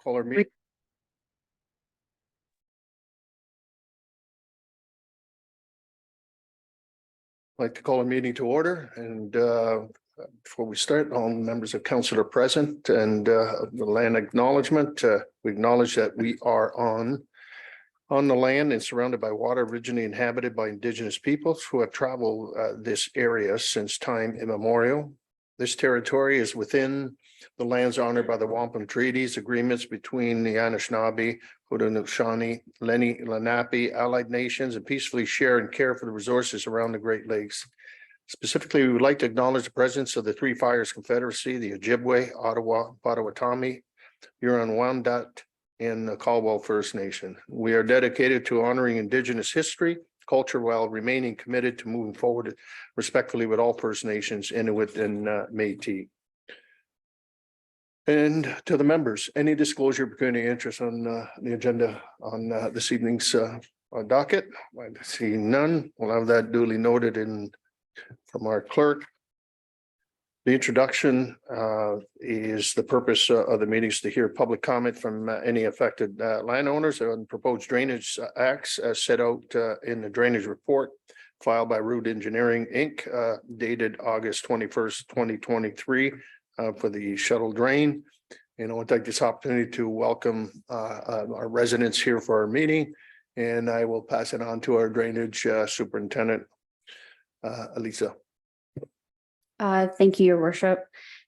Call our meeting. I'd like to call a meeting to order, and before we start, all members of council are present, and the land acknowledgement. We acknowledge that we are on the land and surrounded by water, originally inhabited by indigenous peoples who have traveled this area since time immemorial. This territory is within the lands honored by the wampum treaties, agreements between the Anishinaabe, Haudenosaunee, Lenni, Lenape, allied nations, and peacefully share and care for the resources around the Great Lakes. Specifically, we would like to acknowledge the presence of the Three Fires Confederacy, the Ojibwe, Ottawa, Potawatomi, Huron-Wendat, and the Caldwell First Nation. We are dedicated to honoring Indigenous history, culture, while remaining committed to moving forward respectfully with all First Nations, Inuit, and Métis. And to the members, any disclosure of pecuniary interest on the agenda on this evening's docket? I see none. We'll have that duly noted from our clerk. The introduction is the purpose of the meetings to hear public comment from any affected landowners on proposed drainage acts as set out in the drainage report filed by Root Engineering, Inc., dated August 21st, 2023. For the shuttle drain. And I want to take this opportunity to welcome our residents here for our meeting, and I will pass it on to our drainage superintendent, Elisa. Thank you, Your Worship.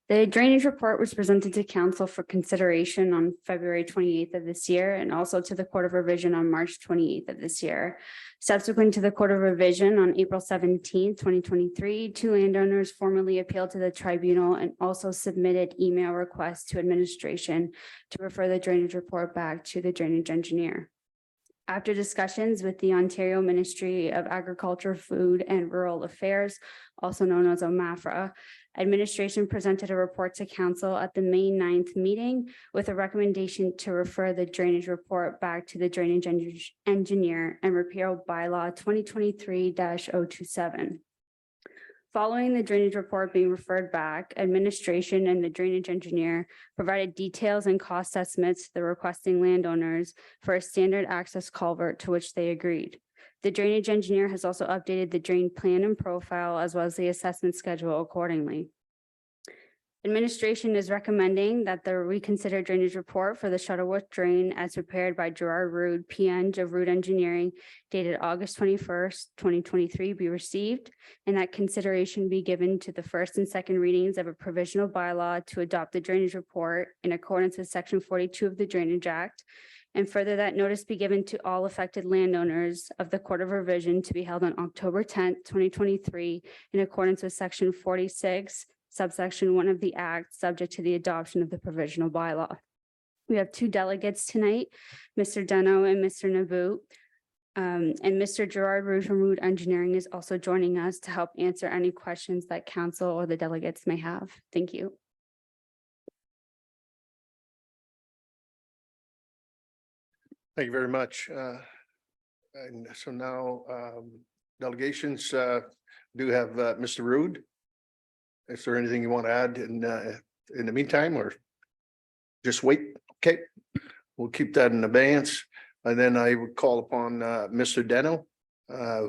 The drainage report was presented to council for consideration on February 28th of this year, and also to the Court of Revision on March 28th of this year. Subsequent to the Court of Revision on April 17th, 2023, two landowners formally appealed to the tribunal and also submitted email requests to administration to refer the drainage report back to the drainage engineer. After discussions with the Ontario Ministry of Agriculture, Food and Rural Affairs, also known as OMAFRA, administration presented a report to council at the May 9th meeting with a recommendation to refer the drainage report back to the drainage engineer and repeal bylaw 2023-027. Following the drainage report being referred back, administration and the drainage engineer provided details and cost estimates to the requesting landowners for a standard access culvert, to which they agreed. The drainage engineer has also updated the drain plan and profile as well as the assessment schedule accordingly. Administration is recommending that the reconsidered drainage report for the Shuttleworth drain as prepared by Gerard Rood, PN of Rood Engineering, dated August 21st, 2023, be received, and that consideration be given to the first and second readings of a provisional bylaw to adopt the drainage report in accordance with Section 42 of the Drainage Act, and further that notice be given to all affected landowners of the Court of Revision to be held on October 10th, 2023, in accordance with Section 46, subsection 1 of the Act, subject to the adoption of the provisional bylaw. We have two delegates tonight, Mr. Deno and Mr. Naboot, and Mr. Gerard Rood from Rood Engineering is also joining us to help answer any questions that council or the delegates may have. Thank you. Thank you very much. And so now delegations do have Mr. Rood. Is there anything you want to add in the meantime, or just wait? Okay, we'll keep that in abeyance. And then I would call upon Mr. Deno,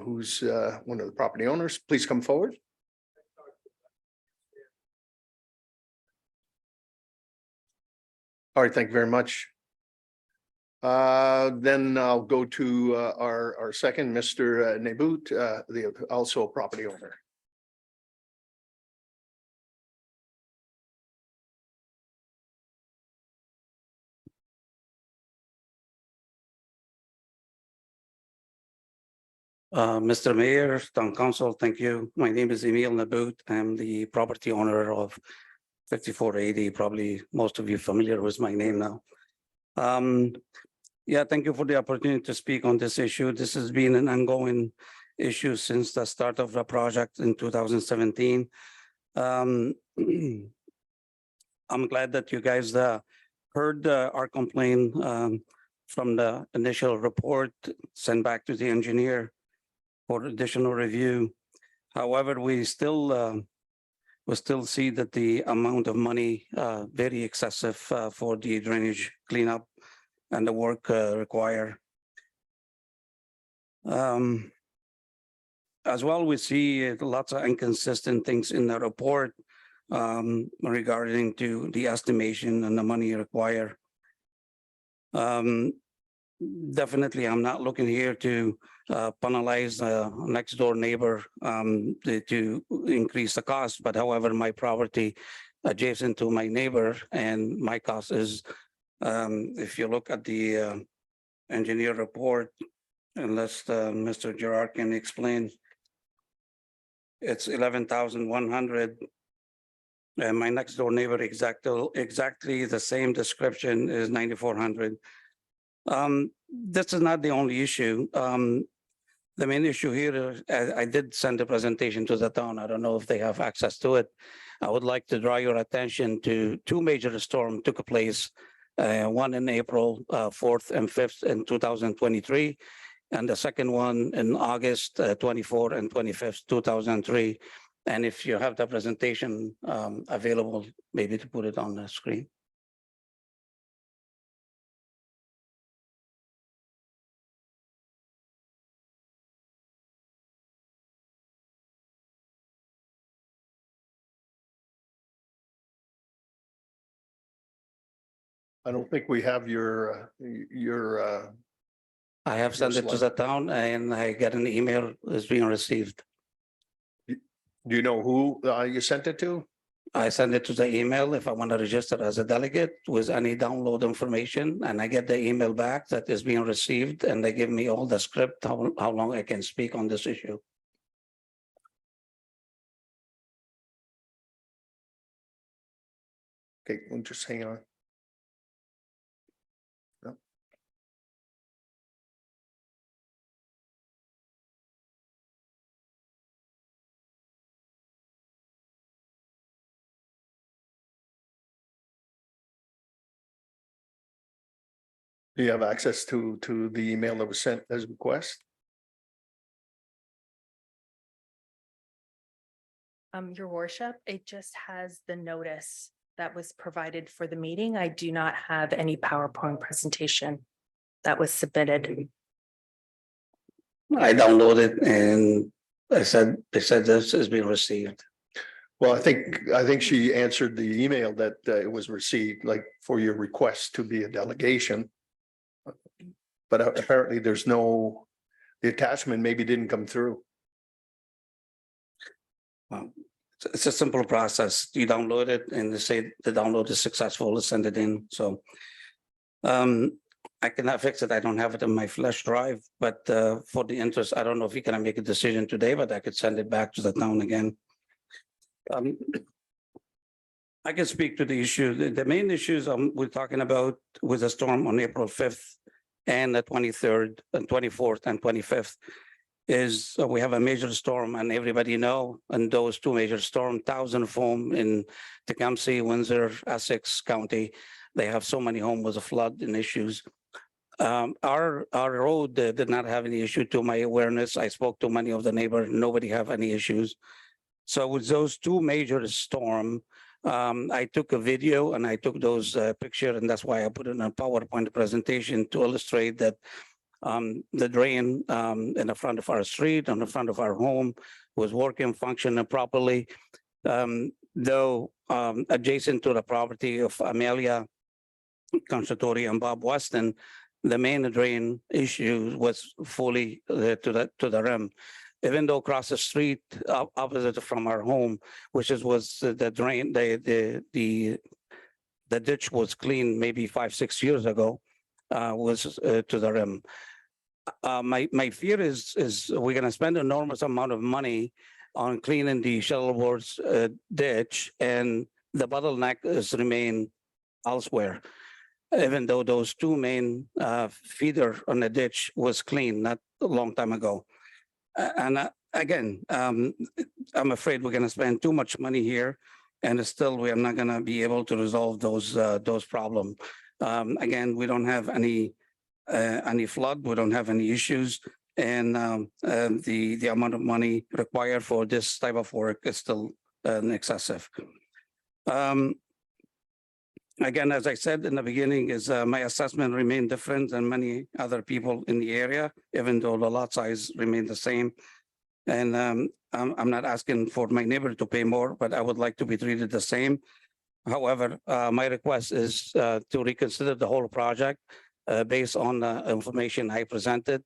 who's one of the property owners. Please come forward. All right, thank you very much. Then I'll go to our second, Mr. Naboot, also a property owner. Mr. Mayor, Town Council, thank you. My name is Emil Naboot. I'm the property owner of 5480. Probably most of you familiar with my name now. Yeah, thank you for the opportunity to speak on this issue. This has been an ongoing issue since the start of the project in 2017. I'm glad that you guys heard our complaint from the initial report sent back to the engineer for additional review. However, we still we still see that the amount of money very excessive for the drainage cleanup and the work required. As well, we see lots of inconsistent things in the report regarding to the estimation and the money required. Definitely, I'm not looking here to penalize next door neighbor to increase the cost, but however, my property adjacent to my neighbor and my cost is, if you look at the engineer report, unless Mr. Gerard can explain, it's 11,100. And my next door neighbor exactly the same description is 9,400. This is not the only issue. The main issue here, I did send a presentation to the town. I don't know if they have access to it. I would like to draw your attention to two major storms took place. One in April 4th and 5th in 2023, and the second one in August 24th and 25th, 2003. And if you have the presentation available, maybe to put it on the screen. I don't think we have I have sent it to the town and I got an email is being received. do you know who you sent it to? I send it to the email if I want to register as a delegate with any download information, and I get the email back that is being received, and they give me all the script, how long I can speak on this issue. Okay, well, just hang on. No. Do you have access to the email that was sent as a request? Your worship, it just has the notice that was provided for the meeting. I do not have any PowerPoint presentation that was submitted. I downloaded and they said this is being received. Well, I think she answered the email that it was received, like for your request to be a delegation. But apparently there's the attachment maybe didn't come through. It's a simple process. You download it and they say the download is successful, let's send it in. So I cannot fix it. I don't have it in my flash drive, but for the interest, I don't know if you can make a decision today, but I could send it back to the town again. I can speak to the issue. The main issues we're talking about with the storm on April 5th and the 23rd and 24th and 25th is we have a major storm, and everybody know, and those two major storms, 1,000 home in Tecumseh, Windsor, Essex County, they have so many homes with a flood and issues. Our road did not have any issue to my awareness. I spoke to many of the neighbors, nobody have any issues. So with those two major storm, I took a video and I took those pictures, and that's why I put it in a PowerPoint presentation to illustrate that the drain in the front of our street, on the front of our home was working, functioning properly. Though adjacent to the property of Amelia Conservatory and Bob Weston, the main drain issue was fully to the rim. Even though across the street opposite from our home, which was the drain, the ditch was cleaned maybe 5-6 years ago, was to the rim. My fear is we're going to spend an enormous amount of money on cleaning the Shuttleworth ditch, and the bottleneck is remain elsewhere. Even though those two main feeder on the ditch was cleaned not a long time ago. And again, I'm afraid we're going to spend too much money here, and still we are not going to be able to resolve those problems. Again, we don't have any flood, we don't have any issues, and the amount of money required for this type of work is still excessive. Again, as I said in the beginning, is my assessment remained different than many other people in the area, even though the lot size remained the same. And I'm not asking for my neighbor to pay more, but I would like to be treated the same. However, my request is to reconsider the whole project based on the information I presented.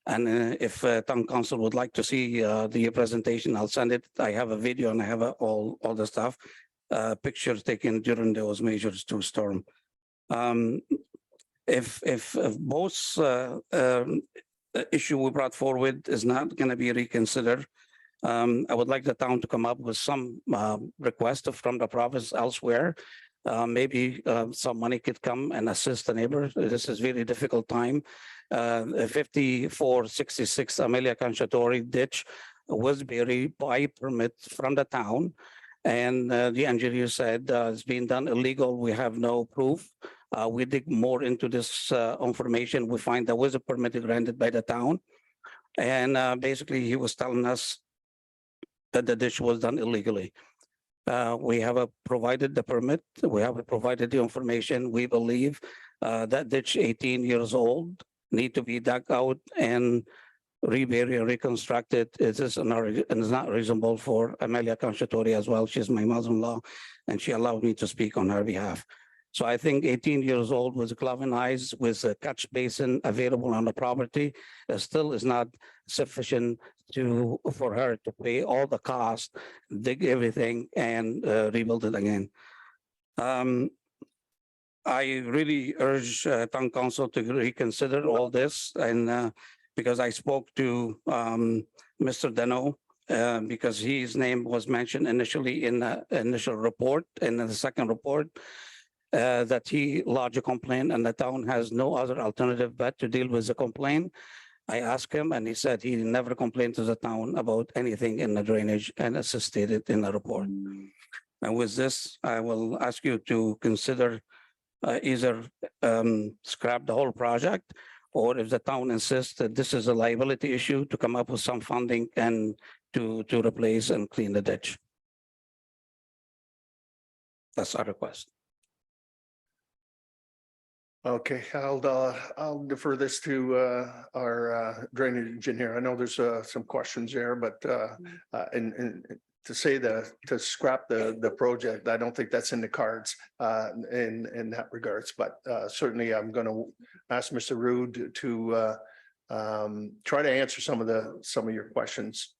And if town council would like to see the presentation, I'll send it. I have a video and I have all the stuff, pictures taken during those measures to storm. If both issue we brought forward is not going to be reconsidered, I would like the town to come up with some request from the province elsewhere. Maybe some money could come and assist the neighbors. This is very difficult time. 5466 Amelia Conchatori ditch was buried by permit from the town. And the engineer said it's being done illegal. We have no proof. We dig more into this information. We find there was a permit granted by the town. And basically he was telling us that the ditch was done illegally. We have provided the permit. We have provided the information. We believe that ditch 18 years old need to be dug out and reburied and reconstructed. It is not reasonable for Amelia Conchatori as well. She's my mother-in-law, and she allowed me to speak on her behalf. So I think 18 years old with galvanized with a catch basin available on the property still is not sufficient for her to pay all the cost, dig everything, and rebuild it again. I really urge town council to reconsider all this, and because I spoke to Mr. Deno, because his name was mentioned initially in the initial report, and in the second report, that he lodged a complaint and the town has no other alternative but to deal with the complaint. I asked him and he said he never complained to the town about anything in the drainage, and it's stated in the report. And with this, I will ask you to consider either scrap the whole project, or if the town insists that this is a liability issue, to come up with some funding and to replace and clean the ditch. That's our request. Okay, I'll defer this to our drainage engineer. I know there's some questions there, but and to say to scrap the project, I don't think that's in the cards in that regards. But certainly, I'm going to ask Mr. Rood to try to answer some of your questions.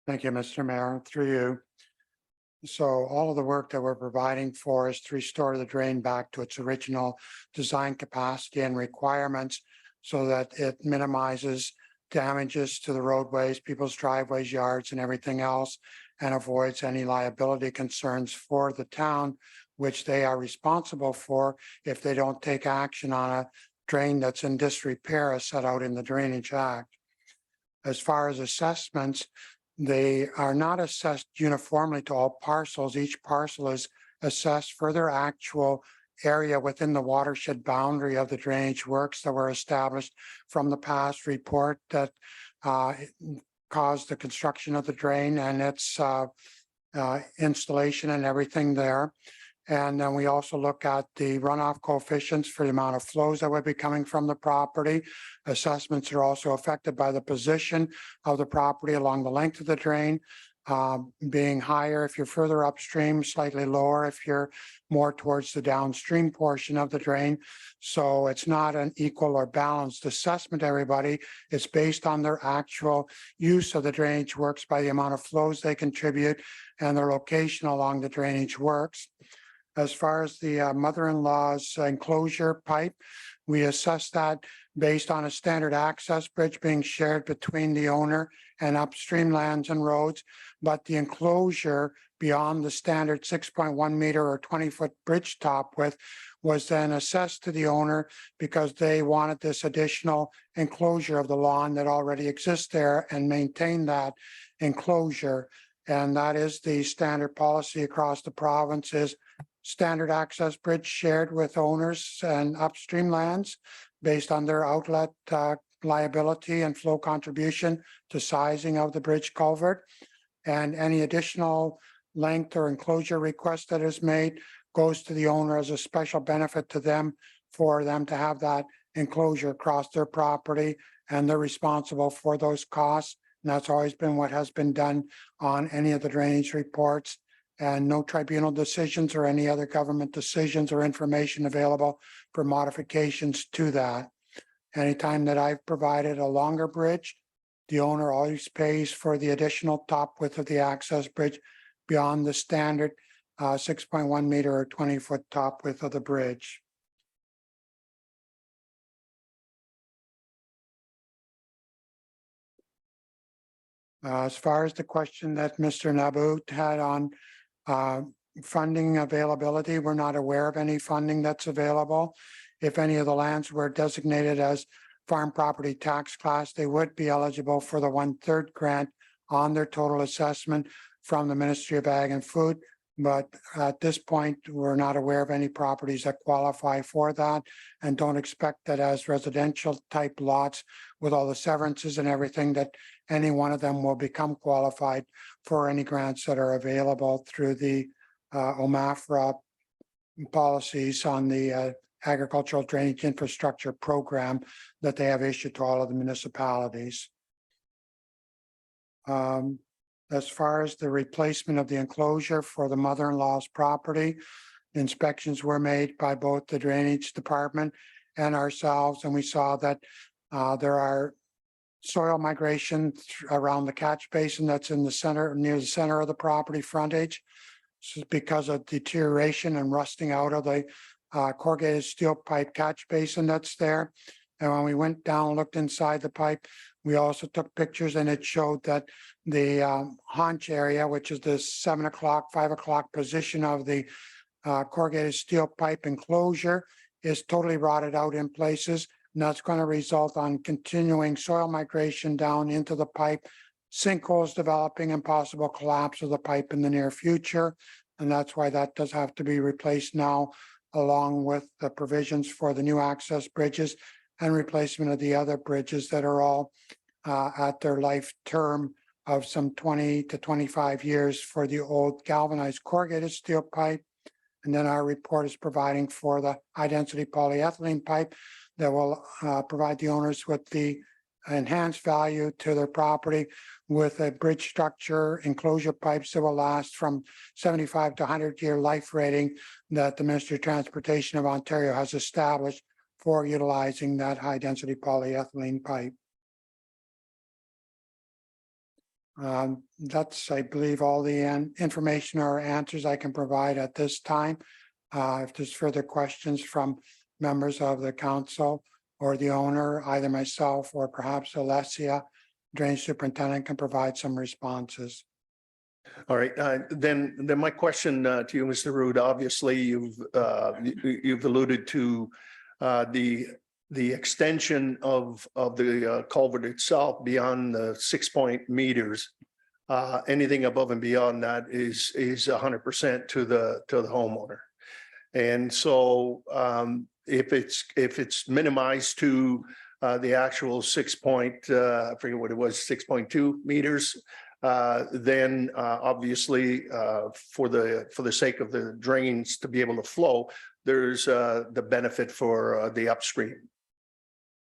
Thank you, Mr. Mayor, through you. So all of the work that we're providing for is to restore the drain back to its original design capacity and requirements so that it minimizes damages to the roadways, people's driveways, yards, and everything else, and avoids any liability concerns for the town, which they are responsible for if they don't take action on a drain that's in disrepair as set out in the Drainage Act. As far as assessments, they are not assessed uniformly to all parcels. Each parcel is assessed for their actual area within the watershed boundary of the drainage works that were established from the past report that caused the construction of the drain and its installation and everything there. And then we also look at the runoff coefficients for the amount of flows that would be coming from the property. Assessments are also affected by the position of the property along the length of the drain, being higher if you're further upstream, slightly lower if you're more towards the downstream portion of the drain. So it's not an equal or balanced assessment, everybody. It's based on their actual use of the drainage works by the amount of flows they contribute and their location along the drainage works. As far as the mother-in-law's enclosure pipe, we assess that based on a standard access bridge being shared between the owner and upstream lands and roads. But the enclosure beyond the standard 6.1 meter or 20-foot bridge top width was then assessed to the owner because they wanted this additional enclosure of the lawn that already exists there and maintain that enclosure. And that is the standard policy across the province, is standard access bridge shared with owners and upstream lands based on their outlet liability and flow contribution to sizing of the bridge culvert. And any additional length or enclosure request that is made goes to the owner as a special benefit to them for them to have that enclosure across their property, and they're responsible for those costs. And that's always been what has been done on any of the drainage reports, and no tribunal decisions or any other government decisions or information available for modifications to that. Anytime that I've provided a longer bridge, the owner always pays for the additional top width of the access bridge beyond the standard 6.1 meter or 20-foot top width of the bridge. As far as the question that Mr. Nabut had on funding availability, we're not aware of any funding that's available. If any of the lands were designated as farm property tax class, they would be eligible for the 1/3 grant on their total assessment from the Ministry of Ag and Food. But at this point, we're not aware of any properties that qualify for that, and don't expect that as residential type lots with all the severances and everything that any one of them will become qualified for any grants that are available through the OMAFRA policies on the agricultural drainage infrastructure program that they have issued to all of the municipalities. As far as the replacement of the enclosure for the mother-in-law's property, inspections were made by both the drainage department and ourselves, and we saw that there are soil migration around the catch basin that's in the center, near the center of the property frontage. This is because of deterioration and rusting out of the corrugated steel pipe catch basin that's there. And when we went down, looked inside the pipe, we also took pictures, and it showed that the haunch area, which is the 7 o'clock, 5 o'clock position of the corrugated steel pipe enclosure, is totally rotted out in places. And that's going to result on continuing soil migration down into the pipe, sinkholes developing, and possible collapse of the pipe in the near future. And that's why that does have to be replaced now, along with the provisions for the new access bridges and replacement of the other bridges that are all at their life term of some 20 to 25 years for the old galvanized corrugated steel pipe. And then our report is providing for the high density polyethylene pipe that will provide the owners with the enhanced value to their property with a bridge structure enclosure pipes that will last from 75 to 100-year life rating that the Ministry of Transportation of Ontario has established for utilizing that high density polyethylene pipe. That's, I believe, all the information or answers I can provide at this time. If there's further questions from members of the council or the owner, either myself or perhaps Alessia, drainage superintendent, can provide some responses. All right, then my question to you, Mr. Rood, obviously you've alluded to the extension of the culvert itself beyond the 6 meters. Anything above and beyond that is 100% to the homeowner. And so if it's minimized to the actual 6 I forget what it was, 6.2 meters, then obviously for the sake of the drains to be able to flow, there's the benefit for the upstream.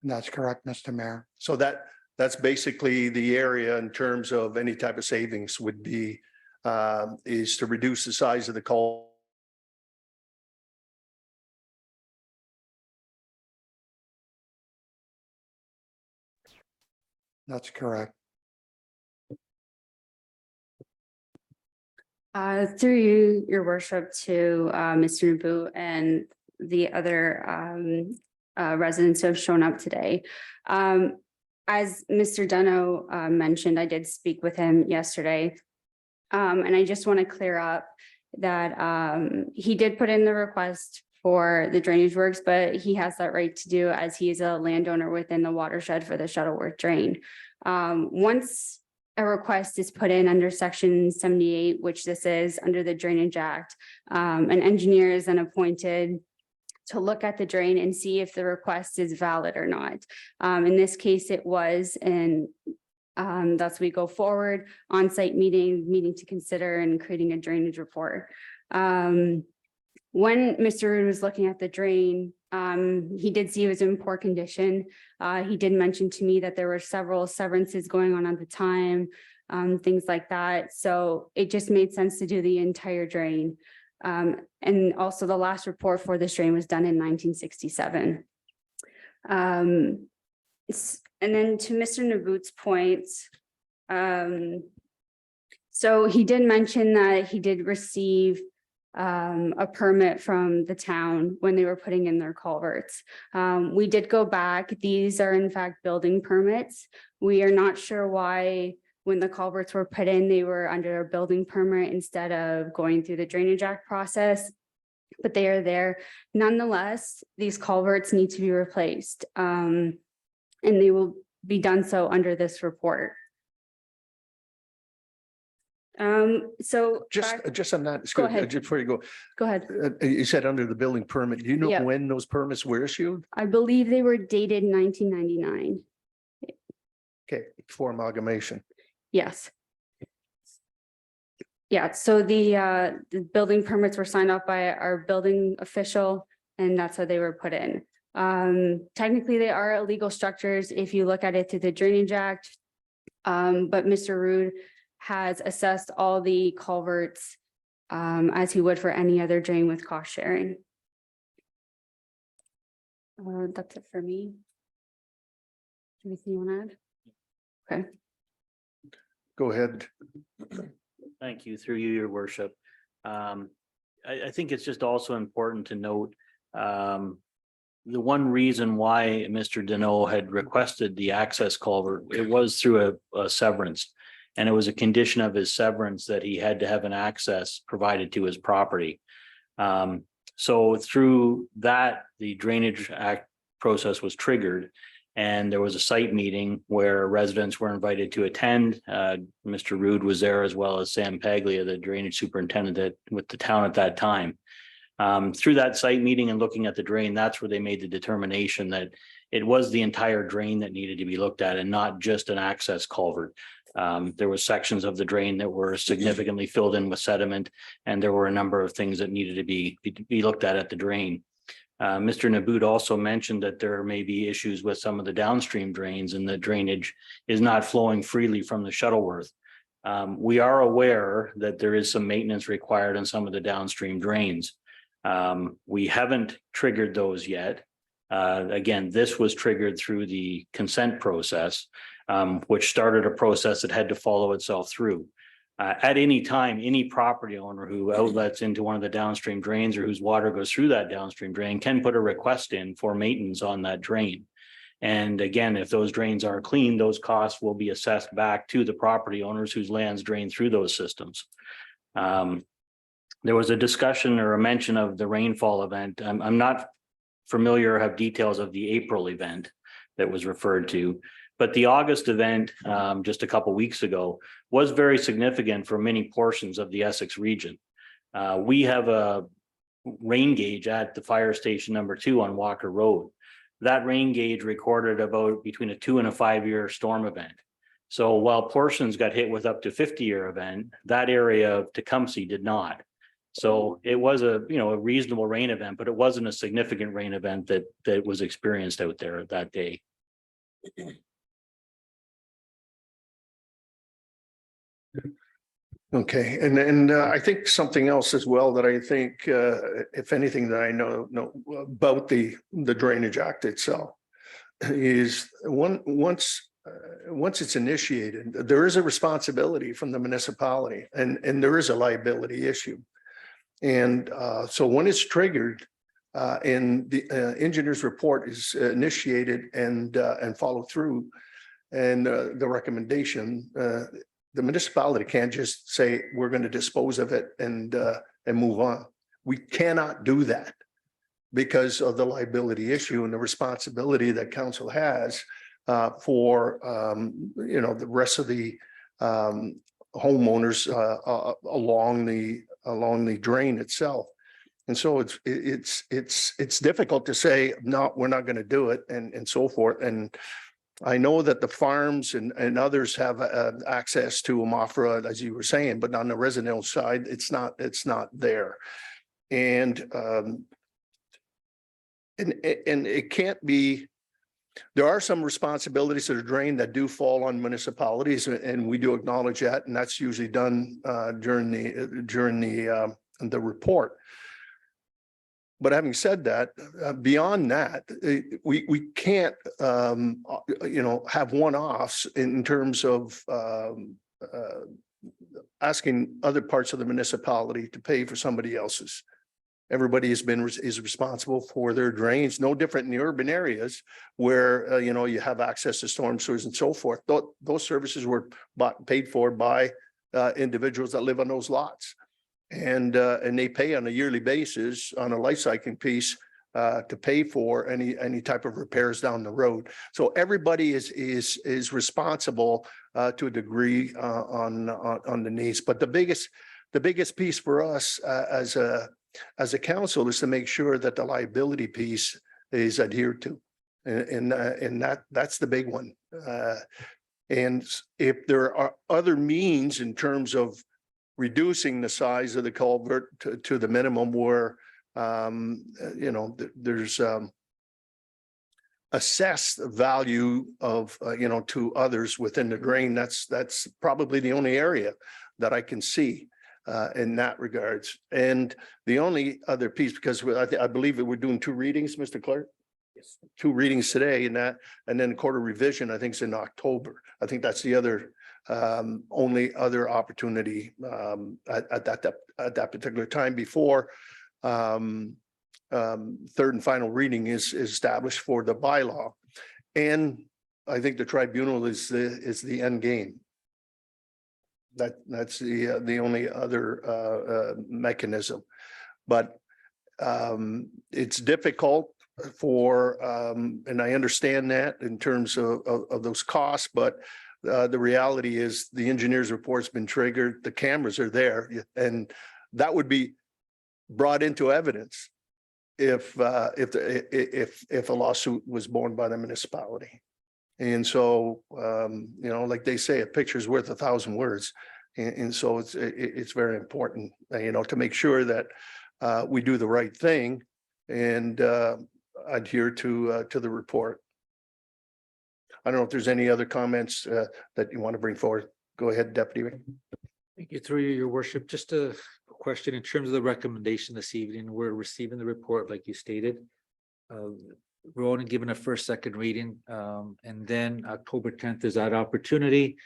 That's correct, Mr. Mayor. So that's basically the area in terms of any type of savings would be is to reduce the size of the culvert. That's correct. Through you, your worship, to Mr. Nabut and the other residents who have shown up today. As Mr. Dunno mentioned, I did speak with him yesterday. And I just want to clear up that he did put in the request for the drainage works, but he has that right to do as he is a landowner within the watershed for the Shuttleworth drain. Once a request is put in under section 78, which this is under the Drainage Act, an engineer is then appointed to look at the drain and see if the request is valid or not. In this case, it was, and thus we go forward on-site meeting to consider and creating a drainage report. When Mr. Rood was looking at the drain, he did see it was in poor condition. He did mention to me that there were several severances going on at the time, things like that. So it just made sense to do the entire drain. And also the last report for this drain was done in 1967. And then to Mr. Nabut's points, so he did mention that he did receive a permit from the town when they were putting in their culverts. We did go back. These are in fact building permits. We are not sure why when the culverts were put in, they were under a building permit instead of going through the Drainage Act process, but they are there. Nonetheless, these culverts need to be replaced, and they will be done so under this report. So Just on that, Go ahead. just before you go, go ahead. you said under the building permit, do you know Yeah. when those permits were issued? I believe they were dated 1999. Okay, for amalgamation. Yes. Yeah, so the building permits were signed off by our building official, and that's how they were put in. Technically, they are illegal structures if you look at it through the Drainage Act. But Mr. Rood has assessed all the culverts as he would for any other drain with cost sharing. That's it for me. Anything you want to add? Okay. Go ahead. Thank you, through you, your worship. I think it's just also important to note the one reason why Mr. Deneau had requested the access culvert, it was through a severance. And it was a condition of his severance that he had to have an access provided to his property. So through that, the Drainage Act process was triggered. And there was a site meeting where residents were invited to attend. Mr. Rood was there, as well as Sam Paglia, the drainage superintendent with the town at that time. Through that site meeting and looking at the drain, that's where they made the determination that it was the entire drain that needed to be looked at and not just an access culvert. There were sections of the drain that were significantly filled in with sediment, and there were a number of things that needed to be looked at the drain. Mr. Nabut also mentioned that there may be issues with some of the downstream drains and the drainage is not flowing freely from the Shuttleworth. We are aware that there is some maintenance required on some of the downstream drains. We haven't triggered those yet. Again, this was triggered through the consent process, which started a process that had to follow itself through. At any time, any property owner who outlets into one of the downstream drains or whose water goes through that downstream drain can put a request in for maintenance on that drain. And again, if those drains are clean, those costs will be assessed back to the property owners whose lands drain through those systems. There was a discussion or a mention of the rainfall event. I'm not familiar or have details of the April event that was referred to. But the August event, just a couple of weeks ago, was very significant for many portions of the Essex region. We have a rain gauge at the fire station number 2 on Walker Road. That rain gauge recorded about between a 2 and a 5 year storm event. So while portions got hit with up to 50-year event, that area of Tecumseh did not. So it was a reasonable rain event, but it wasn't a significant rain event that was experienced out there that day. Okay, and I think something else as well that I think, if anything that I know about the Drainage Act itself is once it's initiated, there is a responsibility from the municipality and there is a liability issue. And so when it's triggered and the engineer's report is initiated and followed through and the recommendation, the municipality can't just say, we're going to dispose of it and move on. We cannot do that because of the liability issue and the responsibility that council has for, the rest of the homeowners along the drain itself. And so it's difficult to say, no, we're not going to do it and so forth. And I know that the farms and others have access to them off road, as you were saying, but on the residential side, it's not there. And it can't be. There are some responsibilities that are drained that do fall on municipalities, and we do acknowledge that, and that's usually done during the report. But having said that, beyond that, we can't have one-offs in terms of asking other parts of the municipality to pay for somebody else's. Everybody is responsible for their drains, no different in the urban areas where you have access to storm sewers and so forth. Those services were paid for by individuals that live on those lots. And they pay on a yearly basis on a life cycling piece to pay for any type of repairs down the road. So everybody is responsible to a degree on the needs. But the biggest piece for us as a council is to make sure that the liability piece is adhered to, and that's the big one. And if there are other means in terms of reducing the size of the culvert to the minimum where, there's assessed value of, to others within the drain. That's probably the only area that I can see in that regards. And the only other piece, because I believe that we're doing 2 readings, Mr. Clerk? Yes. 2 readings today and then quarter revision, I think is in October. I think that's the other only other opportunity at that particular time before third and final reading is established for the bylaw. And I think the tribunal is the end game. That's the only other mechanism. But it's difficult for and I understand that in terms of those costs, but the reality is the engineer's report's been triggered, the cameras are there, and that would be brought into evidence if a lawsuit was borne by the municipality. And so like they say, a picture's worth 1,000 words. And so it's very important, to make sure that we do the right thing and adhere to the report. I don't know if there's any other comments that you want to bring forward. Go ahead, Deputy. Thank you, through you, your worship. Just a question in terms of the recommendation this evening. We're receiving the report like you stated. We're only given a first, second reading, and then October 10th is that opportunity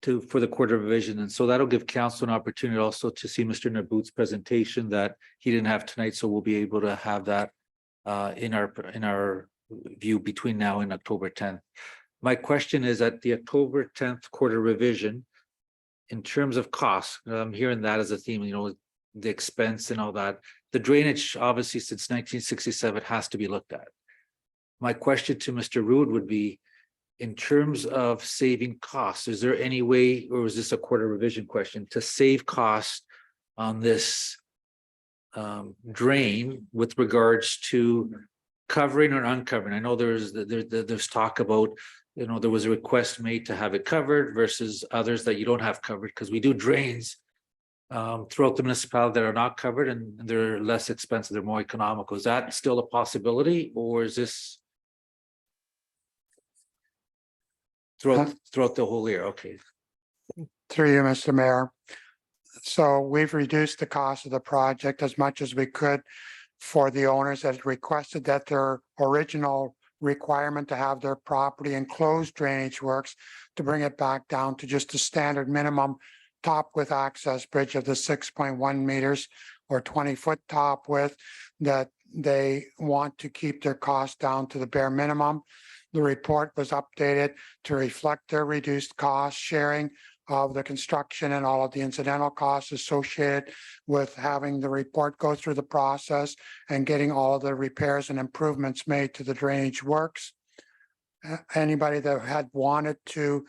for the quarter revision. And so that'll give council an opportunity also to see Mr. Nabut's presentation that he didn't have tonight. So we'll be able to have that in our view between now and October 10th. My question is at the October 10th quarter revision, in terms of costs, I'm hearing that as a theme, the expense and all that. The drainage, obviously, since 1967 has to be looked at. My question to Mr. Rood would be, in terms of saving costs, is there any way, or is this a quarter revision question, to save costs on this drain with regards to covering or uncovering? I know there's talk about, there was a request made to have it covered versus others that you don't have covered, because we do drains throughout the municipality that are not covered and they're less expensive, they're more economical. Is that still a possibility, or is this throughout the whole year? Okay. Through you, Mr. Mayor. So we've reduced the cost of the project as much as we could for the owners that requested that their original requirement to have their property enclosed drainage works, to bring it back down to just a standard minimum top with access bridge of the 6.1 meters or 20-foot top width, that they want to keep their costs down to the bare minimum. The report was updated to reflect their reduced cost sharing of the construction and all of the incidental costs associated with having the report go through the process and getting all of the repairs and improvements made to the drainage works. Anybody that had wanted to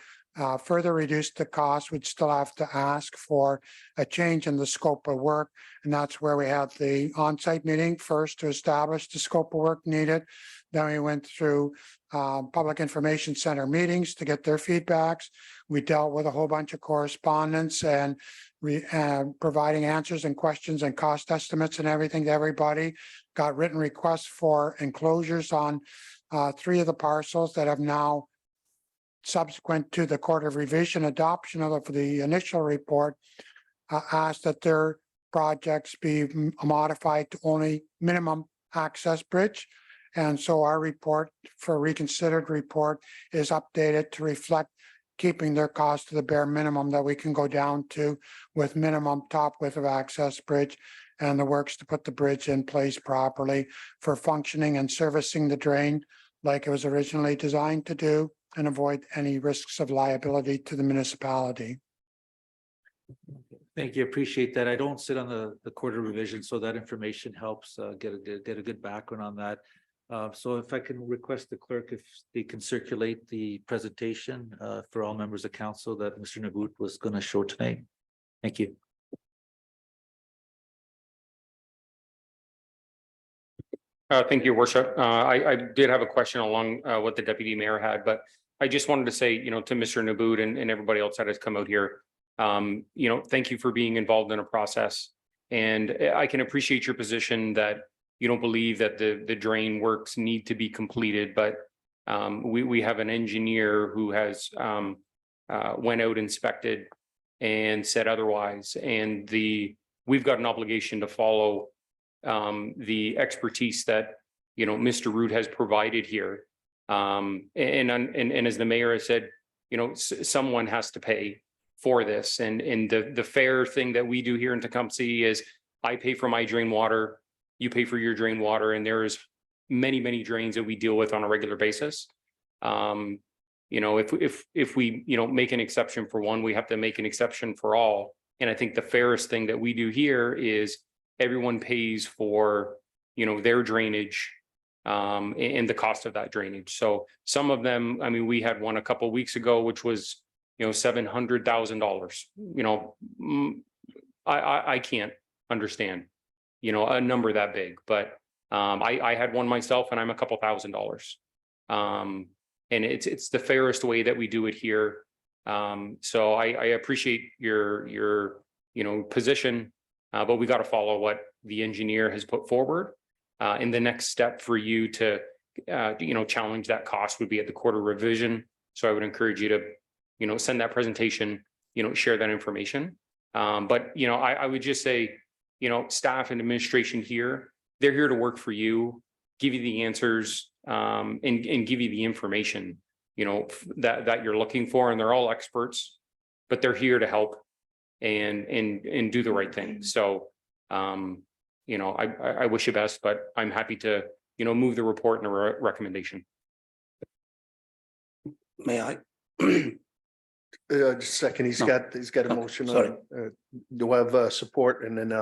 further reduce the cost, we'd still have to ask for a change in the scope of work. And that's where we had the on-site meeting first to establish the scope of work needed. Then we went through Public Information Center meetings to get their feedbacks. We dealt with a whole bunch of correspondence and providing answers and questions and cost estimates and everything to everybody. Got written requests for enclosures on 3 of the parcels that have now, subsequent to the Court of Revision adoption of the initial report, asked that their projects be modified to only minimum access bridge. And so our report for reconsidered report is updated to reflect keeping their cost to the bare minimum that we can go down to with minimum top width of access bridge and the works to put the bridge in place properly for functioning and servicing the drain like it was originally designed to do, and avoid any risks of liability to the municipality. Thank you. Appreciate that. I don't sit on the Court of Revision, so that information helps get a good background on that. So if I can request the clerk if they can circulate the presentation for all members of council that Mr. Naboot was going to show tonight. Thank you. Thank you, Your Worship. I did have a question along what the deputy mayor had, but I just wanted to say, to Mr. Naboot and everybody else that has come out here, thank you for being involved in a process. And I can appreciate your position that you don't believe that the drain works need to be completed, but we have an engineer who has went out, inspected, and said otherwise. And we've got an obligation to follow the expertise that Mr. Root has provided here. And as the mayor has said, someone has to pay for this. And the fair thing that we do here in Tecumseh is I pay for my drain water, you pay for your drain water, and there's many drains that we deal with on a regular basis. If we make an exception for one, we have to make an exception for all. And I think the fairest thing that we do here is everyone pays for their drainage and the cost of that drainage. So some of them, we had one a couple of weeks ago, which was $700,000. I can't understand a number that big, but I had one myself and I'm a couple $1,000. And it's the fairest way that we do it here. So I appreciate your position, but we got to follow what the engineer has put forward. And the next step for you to challenge that cost would be at the Court of Revision. So I would encourage you to send that presentation, share that information. But I would just say, staff and administration here, they're here to work for you, give you the answers, and give you the information that you're looking for. And they're all experts, but they're here to help and do the right thing. So I wish you best, but I'm happy to move the report and the recommendation. May I? Just a second, he's got a motion on. Do I have support? And then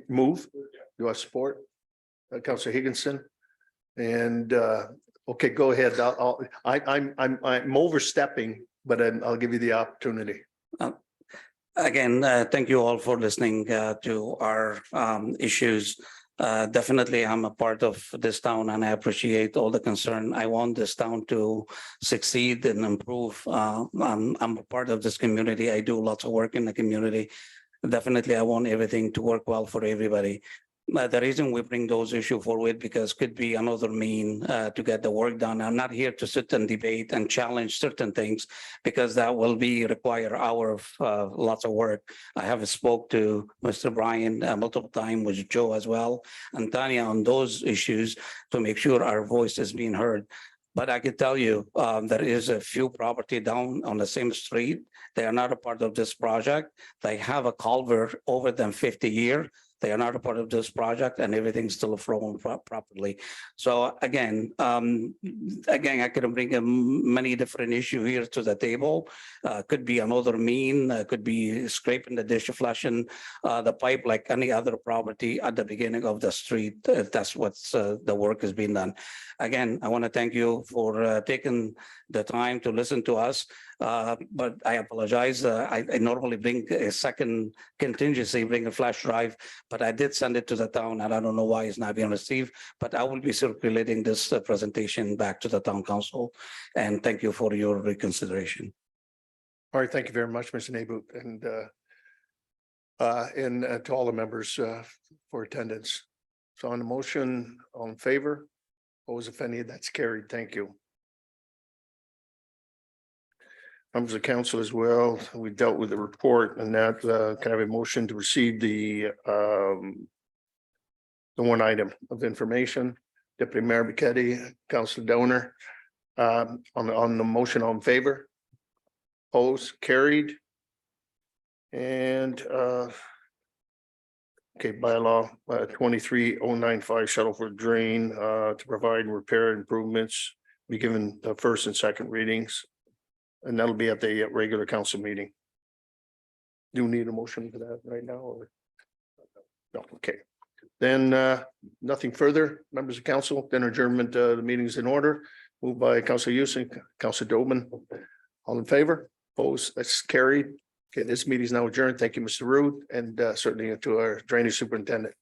move. Do I support? Councillor Higginson. And okay, go ahead. I'm overstepping, but I'll give you the opportunity. Again, thank you all for listening to our issues. Definitely, I'm a part of this town and I appreciate all the concern. I want this town to succeed and improve. I'm a part of this community. I do lots of work in the community. Definitely, I want everything to work well for everybody. The reason we bring those issues forward because could be another mean to get the work done. I'm not here to sit and debate and challenge certain things because that will require hours of lots of work. I have spoke to Mr. Brian multiple times with Joe as well and Tanya on those issues to make sure our voice is being heard. But I can tell you there is a few property down on the same street. They are not a part of this project. They have a culvert over them 50 years. They are not a part of this project and everything's still flowing properly. So again, I could bring many different issues here to the table. Could be another mean, could be scraping the dish, flushing the pipe like any other property at the beginning of the street. If that's what's the work is being done. Again, I want to thank you for taking the time to listen to us. But I apologize. I normally bring a second contingency, bring a flash drive, but I did send it to the town and I don't know why it's not being received, but I will be circulating this presentation back to the town council. And thank you for your reconsideration. All right, thank you very much, Mr. Nabut, and to all the members for attendance. So on the motion, all in favor? Opposed, if any, that's carried. Thank you. Members of council as well, we dealt with the report and that kind of a motion to receive the one item of information. Deputy Mayor Bichetti, Councilor Donor, on the motion, all in favor? Opposed, carried. And okay, bylaw 23095 Shuttleworth drain to provide and repair improvements, be given the first and second readings. And that'll be at the regular council meeting. Do you need a motion for that right now or? No, okay. Then nothing further, members of council, then adjournment, the meeting is in order. Moved by Councilor Houston, Councilor Dobin. All in favor? Opposed? That's carried. Okay, this meeting is now adjourned. Thank you, Mr. Rood, and certainly to our drainage superintendent.